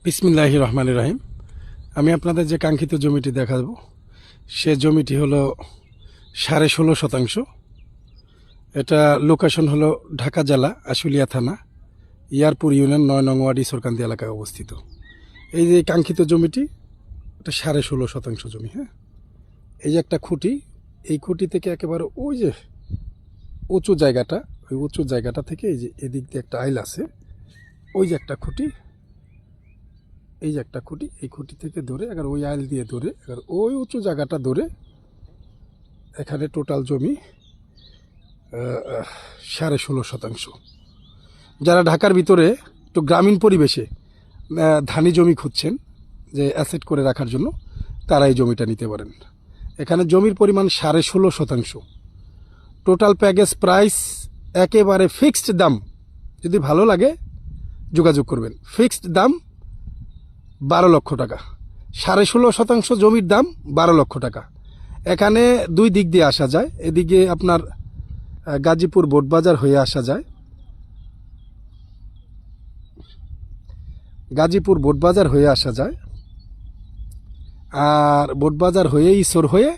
বিসমিল্লাহির রহমানির রহিম। আমি আপনাদের যে কাঙ্ক্ষিত জমিটি দেখাবো সে জমিটি হলো 16.5 শতাংশ। এটা লোকেশন হলো ঢাকা জেলা আশুলিয়া থানা ইয়ারপুর ইউনিয়ন 9 নং ওয়ার্ড ঈশ্বরকান্দি এলাকায় অবস্থিত। এই যে কাঙ্ক্ষিত জমিটি এটা 16.5 শতাংশ জমি। হ্যাঁ, এই যে একটা খুঁটি, এই খুঁটি থেকে একেবারে ওই যে উঁচু জায়গাটা, ওই উঁচু জায়গাটা থেকে এই যে এদিক দিয়ে একটা আইল আছে, ওই যে একটা খুঁটি, এই যে একটা খুঁটি, এই খুঁটি থেকে ধরে এবার ওই আইল দিয়ে ধরে এবার ওই উঁচু জায়গাটা ধরে এখানে টোটাল জমি 16.5 শতাংশ। যারা ঢাকার ভিতরে একটু গ্রামীণ পরিবেশে ধানি জমি খুঁজছেন যে অ্যাসেট করে রাখার জন্য, তারা এই জমিটা নিতে পারেন। এখানে জমির পরিমাণ 16.5 শতাংশ। টোটাল প্যাকেজ প্রাইস একেবারে ফিক্সড দাম, যদি ভালো লাগে যোগাযোগ করবেন। ফিক্সড দাম 12 লক্ষ টাকা। 16.5 শতাংশ জমির দাম 12 লক্ষ টাকা। এখানে দুই দিক দিয়ে আসা যায়। এদিকে আপনার গাজীপুর বোটবাজার হয়ে আসা যায়, গাজীপুর বোটবাজার হয়ে আসা যায়, আর বোটবাজার হয়ে ঈশ্বর হয়ে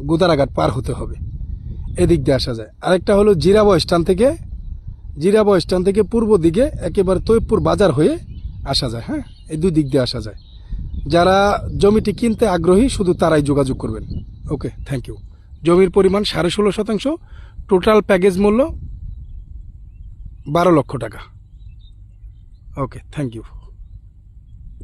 গুদারাঘাট পার হতে হবে, এদিক দিয়ে আসা যায়। আরেকটা হলো জিরাবো স্ট্যান্ড থেকে পূর্ব দিকে একেবারে তৈয়বপুর বাজার হয়ে আসা যায়। হ্যাঁ, এই দুই দিক দিয়ে আসা যায়। যারা জমিটি কিনতে আগ্রহী শুধু তারাই যোগাযোগ করবেন। ওকে, থ্যাংক ইউ। জমির পরিমাণ 16.5 শতাংশ, টোটাল প্যাকেজ মূল্য 12 লক্ষ টাকা। ওকে, থ্যাংক ইউ।